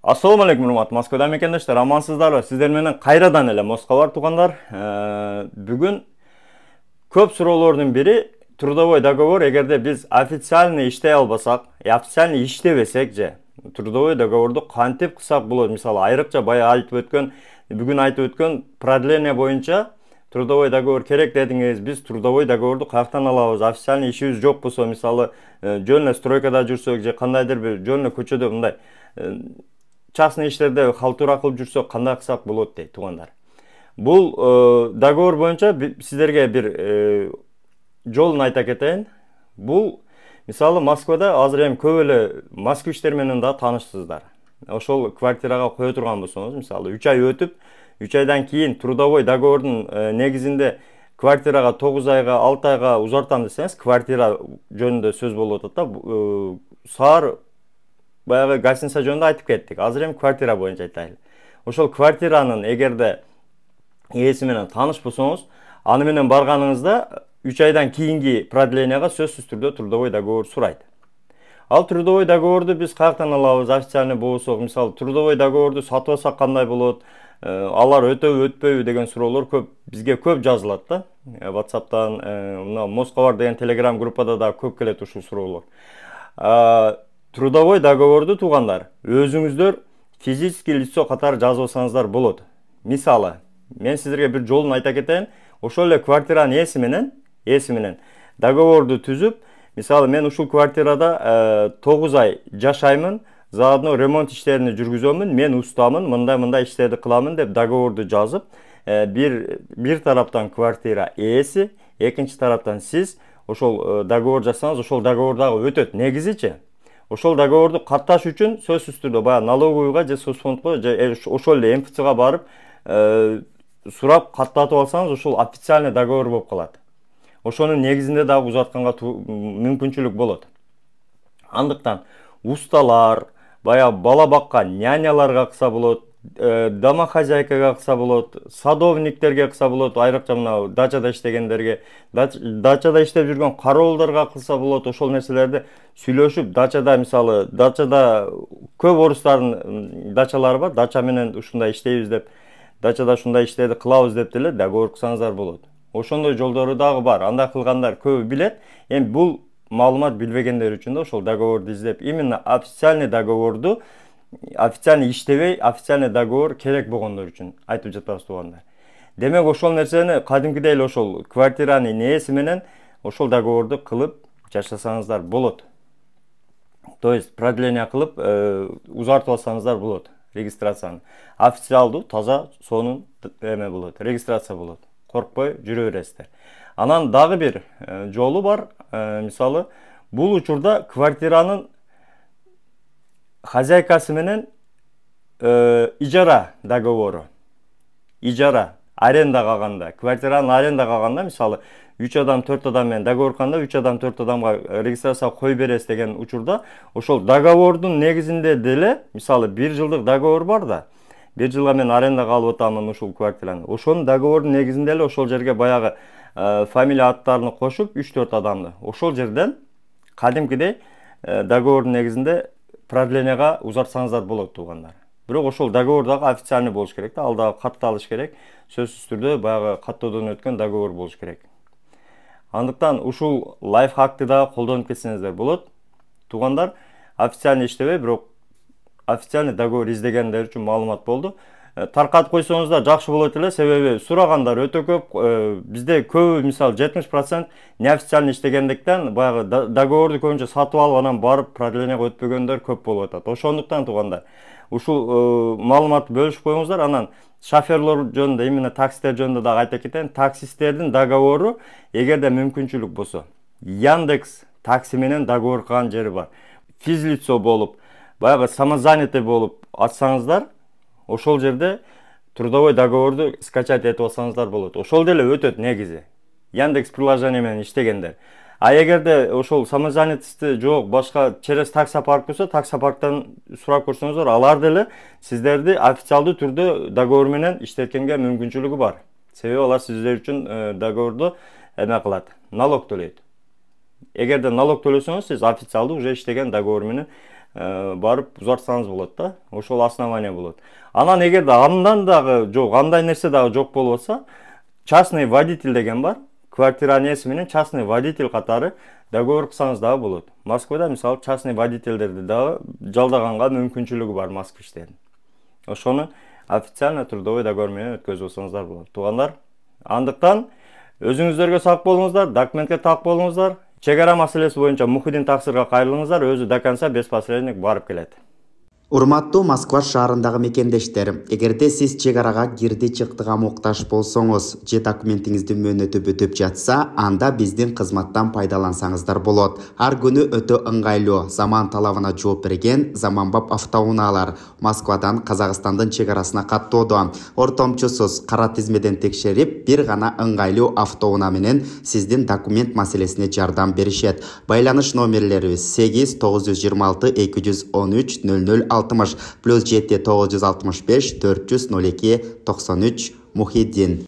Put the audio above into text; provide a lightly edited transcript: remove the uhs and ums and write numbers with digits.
Assalamu alaikum урматтуу Москвада мекендештер, амансыздарбы? Сиздер менен кайрадан эле Москва бар туугандар. Бүгүн көп суроолордун бири трудовой договор эгерде биз официальный иштей албасак, официальный иштебесек же трудовой договорду кантип кылсак болот? Мисалы айрыкча баягы айтып өткөн, бүгүн айтып өткөн продление боюнча трудовой договор керек дедиңиз. Биз трудовой договорду каяктан алабыз? Официальный ишибиз жок болсо, мисалы жөн эле стройкада жүрсөк же кандайдыр бир жөн эле көчөдө мындай частный иштерде халтура кылып жүрсөк кандай кылсак болот дейт туугандар. Бул договор боюнча сиздерге бир жолун айта кетейин. Бул мисалы Москвада азыр эми көп эле москвичтер менен да таанышсыздар. Ошол квартирага кое турган болсоңуз, мисалы 3 ай өтүп, 3 айдан кийин трудовой договордун негизинде квартирага 9 айга, 6 айга узартам десеңиз, квартира жөнүндө сөз болуп атат да. Саар баягы гостиница жөнүндө айтып кеттик. Азыр эми квартира боюнча айтайлы. Ошол квартиранын эгерде ээси менен тааныш болсоңуз, аны менен барганыңызда 3 айдан кийинки продлениега сөзсүз түрдө трудовой договор сурайт. Ал трудовой договорду биз каяктан алабыз? Официальный болсок, мисалы трудовой договорду сатып алсак кандай болот? Алар өтөбү өтпөйбү деген суроолор бизге көп жазылат да. WhatsApp'тан, мына Москва бар деген Telegram группада да көп келет ушул суроолор. Трудовой договорду туугандар өзүңүздөр физический лицо катары жазып алсаңыздар болот. Мисалы, мен сиздерге бир жолун айта кетейин. Ошол эле квартиранын ээси менен договорду түзүп, мисалы мен ушул квартирада 9 ай жашаймын, заодно ремонт иштерин жүргүзөмүн, мен устамын, мындай иштерди кыламын деп договорду жазып, бир тараптан квартира ээси, экинчи тараптан сиз ошол договор жасасаңыз, ошол договор дагы өтөт. Негизичи ошол договорду катташ үчүн сөзсүз түрдө баягы налоговыйга же соцфондго же ошол эле МФЦга барып сурап каттатып алсаңыз, ошол официальный договор болуп калат. Ошонун негизинде дагы узатканга мүмкүнчүлүк болот. Андыктан усталар, баягы бала баккан няняларга кылса болот, домохозяйкага кылса болот, садовниктерге кылса болот, айрыкча мына дачада иштегендерге, дачада иштеп жүргөн кароолдорго кылса болот. Ошол нерселерди сүйлөшүп, дачада көп орустардын дачалары бар. Дача менен ушундай иштейбиз деп, дачада ушундай иштерди кылабыз деп деле договор кылсаңыздар болот. Ошондой жолдору дагы бар. Андай кылгандар көбү билет. Эми бул маалымат билбегендер үчүн да ошол договорду издеп, именно официальный договорду, официальный иштебей, официальный договор керек болгондор үчүн айтып жатабыз туугандар. Демек ошол нерсени кадимкидей эле ошол квартиранын ээси менен ошол договорду кылып жашасаңыздар болот. То есть продление кылып узартып алсаңыздар болот регистрацияны. Официалдуу, таза, сонун эме болот, регистрация болот. Коркпой жүрө бересиздер. Анан дагы бир жолу бар. Мисалы, бул учурда квартиранын хозяйкасы менен ижара договору. Ижара, арендага алганда, квартиранын арендага алганда, мисалы, 3 адам 4 адам менен договор кылганда 3 адам 4 адамга регистрация кой бересиз деген учурда, ошол договордун негизинде деле, мисалы, 1 жылдык договор бар да. 1 жылга мен арендага алып атамын ушул квартираны. Ошонун договордун негизинде эле ошол жерге баягы фамилия аттарын кошуп 3-4 адамды. Ошол жерден кадимкидей договордун негизинде продлениега узартсаңыздар болот туугандар. Бирок ошол договор дагы официальный болуш керек да, ал дагы катталыш керек. Сөзсүз түрдө баягы каттоодон өткөн договор болуш керек. Андыктан ушул лайфхакты дагы колдонуп кетсеңиздер болот. Туугандар, официальный иштебей, бирок официальный договор издегендер үчүн маалымат болду. Таркатып койсоңуздар жакшы болот эле, себеби сурагандар өтө көп. Бизде көбү, мисалы 70% неофициальный иштегендиктен баягы договорду көбүнчө сатып алып анан барып продлениеге өтпөгөндөр көп болуп атат. Ошондуктан туугандар, ушул маалыматты бөлүшүп коюңуздар. Анан шоферлор жөнүндө, именно таксистер жөнүндө дагы айта кетейин. Таксисттердин договору эгерде мүмкүнчүлүк болсо, Яндекс такси менен договор кылган жери бар. Физлицо болуп, баягы самозанятый болуп ачсаңыздар, ошол жерде трудовой договорду скачать этип алсаңыздар болот. Ошол деле өтөт негизи. Яндекс приложение менен иштегендер. А эгерде ошол самозанятости жок, башка через таксопарк болсо, таксопарктан сурап көрсөңүздөр, алар деле сиздерди официалдуу түрдө договор менен иштеткенге мүмкүнчүлүгү бар. Себеби алар сиздер үчүн договорду эме кылат, налог төлөйт. Эгерде налог төлөсөңүз, сиз официалдуу уже иштеген договор менен барып узартсаңыз болот да. Ошол основание болот. Анан эгерде андан дагы жок, андай нерсе дагы жок болуп атса, частный водитель деген бар. Квартиранын ээси менен частный водитель катары договор кылсаңыз дагы болот. Москвада мисалы частный водительдерди дагы жалдаганга мүмкүнчүлүгү бар москвичтердин. Ошону официально трудовой договор менен өткөзүп алсаңыздар болот. Туугандар, андыктан өзүңүздөргө сак болуңуздар, документке так болуңуздар. Чек ара маселеси боюнча Мухиддин Таксырга кайрылыңыздар, өзү до конца без посредник барып келет. Урматтуу Москва шаарындагы мекендештер, эгерде сиз чек арага кирди чыктыга муктаж болсоңуз, же документиңиздин мөөнөтү бүтүп жатса, анда биздин кызматтан пайдалансаңыздар болот. Ар күнү өтө ыңгайлуу, заман талабына жооп берген заманбап автоунаалар Москвадан Казакстандын чек арасына каттоодо. Ортомчусуз кара тизмеден текшерип, бир гана ыңгайлуу автоунаа менен сиздин документ маселесине жардам беришет. Байланыш номерлерибиз 8 926 213 00 +7 965 402 93 Мухиддин.